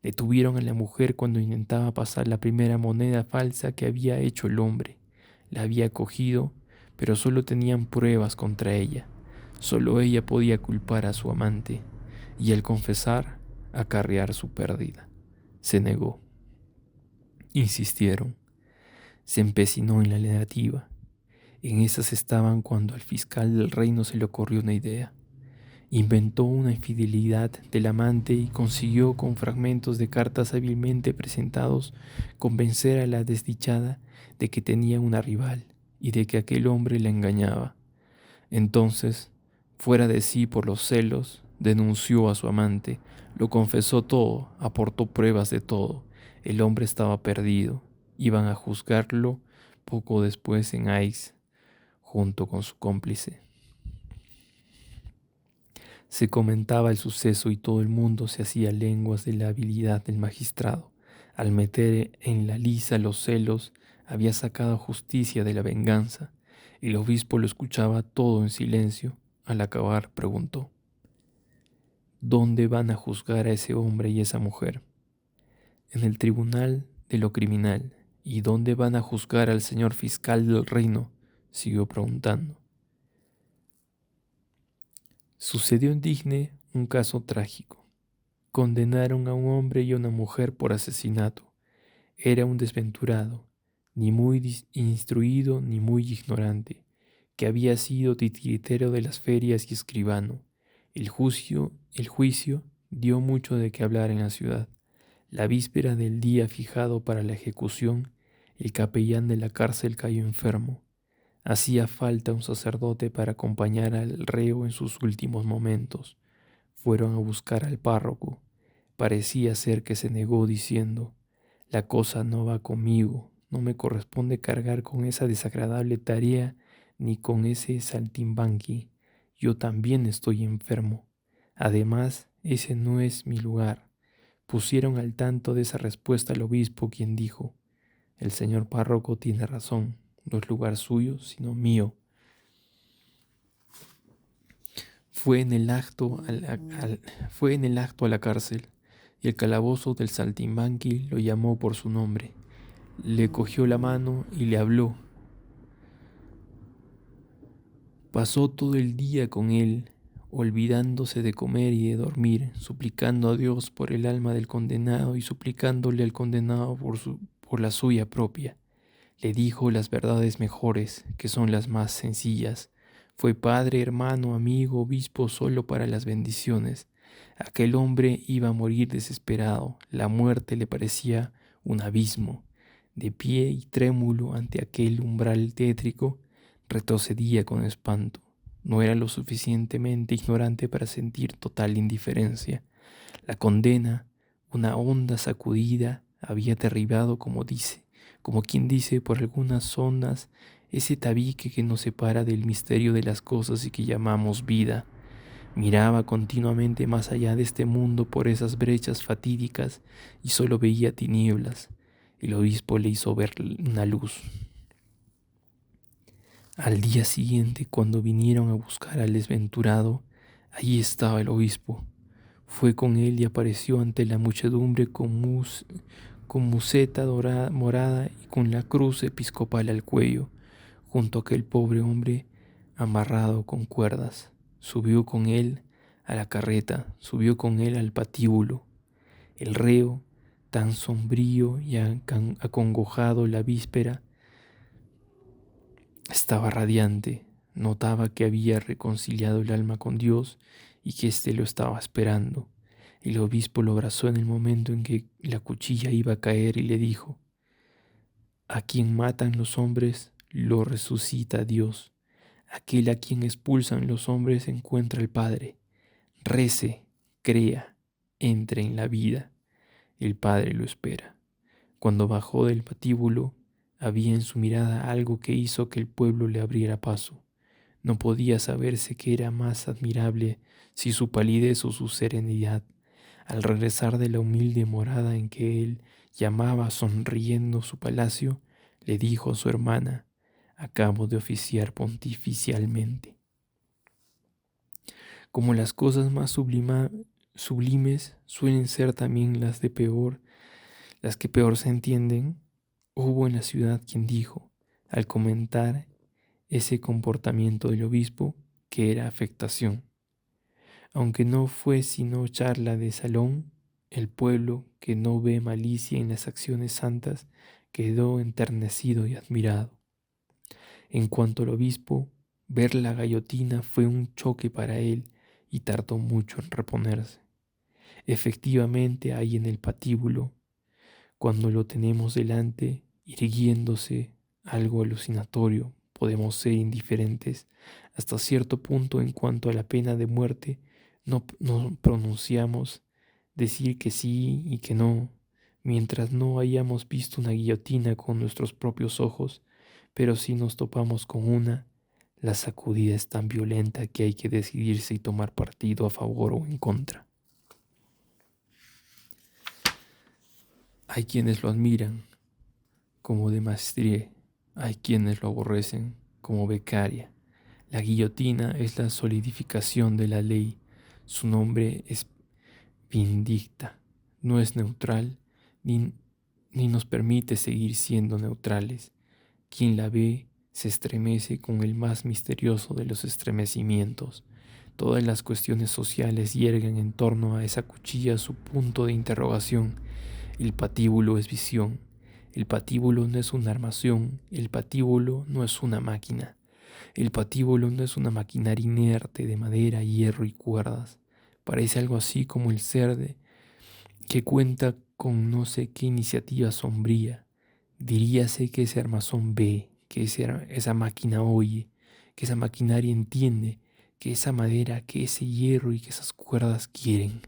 Detuvieron a la mujer cuando intentaba pasar la primera moneda falsa que había hecho el hombre. La había cogido, pero solo tenían pruebas contra ella. Solo ella podía culpar a su amante y al confesar, acarrear su pérdida. Se negó. Insistieron. Se empecinó en la negativa. En esas estaban cuando al fiscal del reino se le ocurrió una idea. Inventó una infidelidad del amante y consiguió con fragmentos de cartas hábilmente presentados convencer a la desdichada de que tenía una rival y de que aquel hombre la engañaba. Entonces, fuera de sí por los celos, denunció a su amante, lo confesó todo, aportó pruebas de todo. El hombre estaba perdido. Iban a juzgarlo poco después en Aix, junto con su cómplice. Se comentaba el suceso y todo el mundo se hacía lenguas de la habilidad del magistrado. Al meter en la lisa los celos, había sacado justicia de la venganza. El obispo lo escuchaba todo en silencio. Al acabar preguntó: ¿dónde van a juzgar a ese hombre y esa mujer? En el tribunal de lo criminal. ¿Y dónde van a juzgar al señor fiscal del reino? Siguió preguntando. Sucedió en Digne un caso trágico. Condenaron a un hombre y a una mujer por asesinato. Era un desventurado, ni muy instruido ni muy ignorante, que había sido titiritero de las ferias y escribano. El juicio dio mucho de qué hablar en la ciudad. La víspera del día fijado para la ejecución, el capellán de la cárcel cayó enfermo. Hacía falta un sacerdote para acompañar al reo en sus últimos momentos. Fueron a buscar al párroco. Parecía ser que se negó diciendo: la cosa no va conmigo, no me corresponde cargar con esa desagradable tarea ni con ese saltimbanqui. Yo también estoy enfermo. Además, ese no es mi lugar. Pusieron al tanto de esa respuesta al obispo, quien dijo: el señor párroco tiene razón, no es lugar suyo, sino mío. Fue en el acto a la cárcel, y el calabozo del saltimbanqui lo llamó por su nombre. Le cogió la mano y le habló. Pasó todo el día con él, olvidándose de comer y de dormir, suplicando a Dios por el alma del condenado y suplicándole al condenado por la suya propia. Le dijo las verdades mejores, que son las más sencillas. Fue padre, hermano, amigo, obispo solo para las bendiciones. Aquel hombre iba a morir desesperado. La muerte le parecía un abismo. De pie y trémulo ante aquel umbral tétrico, retrocedía con espanto. No era lo suficientemente ignorante para sentir total indiferencia. La condena, una honda sacudida, había derribado, como quien dice, por algunas zonas, ese tabique que nos separa del misterio de las cosas y que llamamos vida. Miraba continuamente más allá de este mundo por esas brechas fatídicas y solo veía tinieblas. El obispo le hizo ver una luz. Al día siguiente, cuando vinieron a buscar al desventurado, allí estaba el obispo. Fue con él y apareció ante la muchedumbre con museta morada y con la cruz episcopal al cuello, junto a aquel pobre hombre amarrado con cuerdas. Subió con él a la carreta, subió con él al patíbulo. El reo, tan sombrío y acongojado la víspera, estaba radiante. Notaba que había reconciliado el alma con Dios y que éste lo estaba esperando. El obispo lo abrazó en el momento en que la cuchilla iba a caer y le dijo: a quien matan los hombres, lo resucita Dios. Aquel a quien expulsan los hombres encuentra al Padre. Rece, crea, entre en la vida. El Padre lo espera. Cuando bajó del patíbulo, había en su mirada algo que hizo que el pueblo le abriera paso. No podía saberse qué era más admirable, si su palidez o su serenidad. Al regresar de la humilde morada en que él llamaba sonriendo su palacio, le dijo a su hermana: acabo de oficiar pontificialmente. Como las cosas más sublimes suelen ser también las que peor se entienden, hubo en la ciudad quien dijo, al comentar ese comportamiento del obispo, que era afectación. Aunque no fue sino charla de salón, el pueblo, que no ve malicia en las acciones santas, quedó enternecido y admirado. En cuanto al obispo, ver la guillotina fue un choque para él y tardó mucho en reponerse. Efectivamente hay en el patíbulo, cuando lo tenemos delante, irguiéndose algo alucinatorio, podemos ser indiferentes hasta cierto punto en cuanto a la pena de muerte, no pronunciamos decir que sí y que no, mientras no hayamos visto una guillotina con nuestros propios ojos, pero si nos topamos con una, la sacudida es tan violenta que hay que decidirse y tomar partido a favor o en contra. Hay quienes lo admiran como de Maistre, hay quienes lo aborrecen como Beccaria. La guillotina es la solidificación de la ley, su nombre es vindicta, no es neutral ni nos permite seguir siendo neutrales. Quien la ve se estremece con el más misterioso de los estremecimientos. Todas las cuestiones sociales yerguen en torno a esa cuchilla su punto de interrogación. El patíbulo es visión. El patíbulo no es una armación. El patíbulo no es una máquina. El patíbulo no es una maquinaria inerte de madera, hierro y cuerdas. Parece algo así como el ser que cuenta con no sé qué iniciativa sombría. Diríase que ese armazón ve, que esa máquina oye, que esa maquinaria entiende, que esa madera, que ese hierro y que esas cuerdas quieren.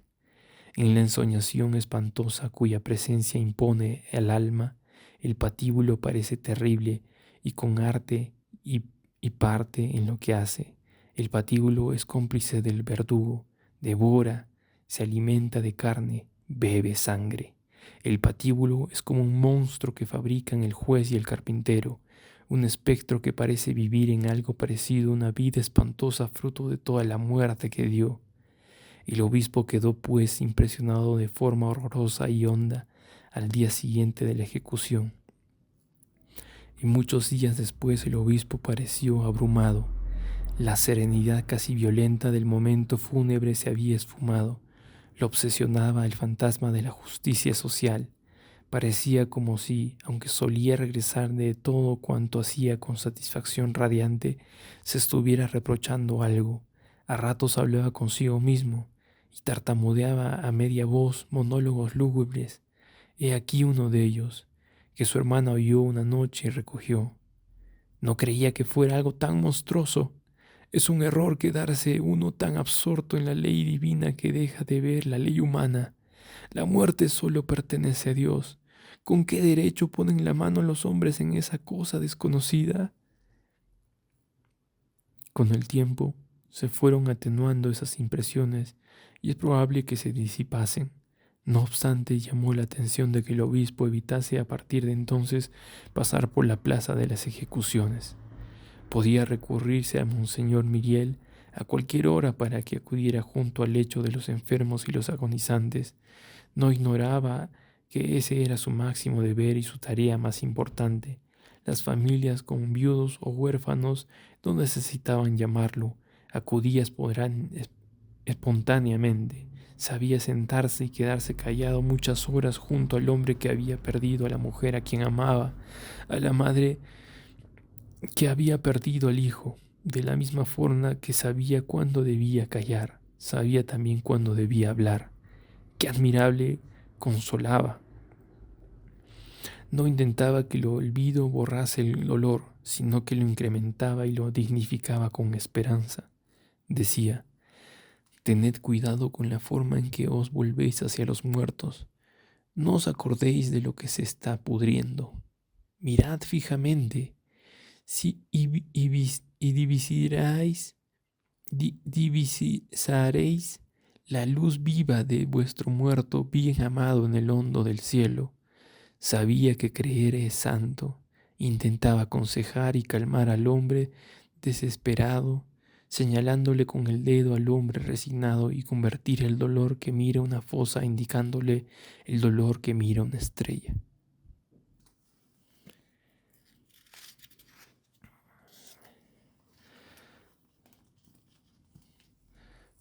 En la ensoñación espantosa cuya presencia impone al alma, el patíbulo parece terrible y con arte y parte en lo que hace. El patíbulo es cómplice del verdugo, devora, se alimenta de carne, bebe sangre. El patíbulo es como un monstruo que fabrican el juez y el carpintero, un espectro que parece vivir en algo parecido a una vida espantosa fruto de toda la muerte que dio. El obispo quedó pues impresionado de forma horrorosa y honda al día siguiente de la ejecución. Y muchos días después el obispo pareció abrumado. La serenidad casi violenta del momento fúnebre se había esfumado. Lo obsesionaba el fantasma de la justicia social. Parecía como si, aunque solía regresar de todo cuanto hacía con satisfacción radiante, se estuviera reprochando algo. A ratos hablaba consigo mismo y tartamudeaba a media voz monólogos lúgubres. He aquí uno de ellos, que su hermana oyó una noche y recogió. No creía que fuera algo tan monstruoso. Es un error quedarse uno tan absorto en la ley divina que deja de ver la ley humana. La muerte solo pertenece a Dios. ¿Con qué derecho ponen la mano los hombres en esa cosa desconocida? Con el tiempo se fueron atenuando esas impresiones y es probable que se disipasen. No obstante, llamó la atención de que el obispo evitase a partir de entonces pasar por la plaza de las ejecuciones. Podía recurrirse a Monseñor Miriel a cualquier hora para que acudiera junto al lecho de los enfermos y los agonizantes. No ignoraba que ese era su máximo deber y su tarea más importante. Las familias con viudos o huérfanos no necesitaban llamarlo, acudía espontáneamente. Sabía sentarse y quedarse callado muchas horas junto al hombre que había perdido a la mujer a quien amaba, a la madre que había perdido al hijo, de la misma forma que sabía cuándo debía callar, sabía también cuándo debía hablar. Qué admirable consolaba. No intentaba que el olvido borrase el dolor, sino que lo incrementaba y lo dignificaba con esperanza. Decía, tened cuidado con la forma en que os volvéis hacia los muertos. No os acordéis de lo que se está pudriendo. Mirad fijamente y divisaréis la luz viva de vuestro muerto bien amado en el hondo del cielo. Sabía que creer es santo Intentaba aconsejar y calmar al hombre desesperado, señalándole con el dedo al hombre resignado y convertir el dolor que mira una fosa indicándole el dolor que mira una estrella.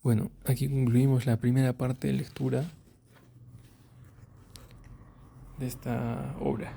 Bueno, aquí concluimos la primera parte de lectura de esta obra.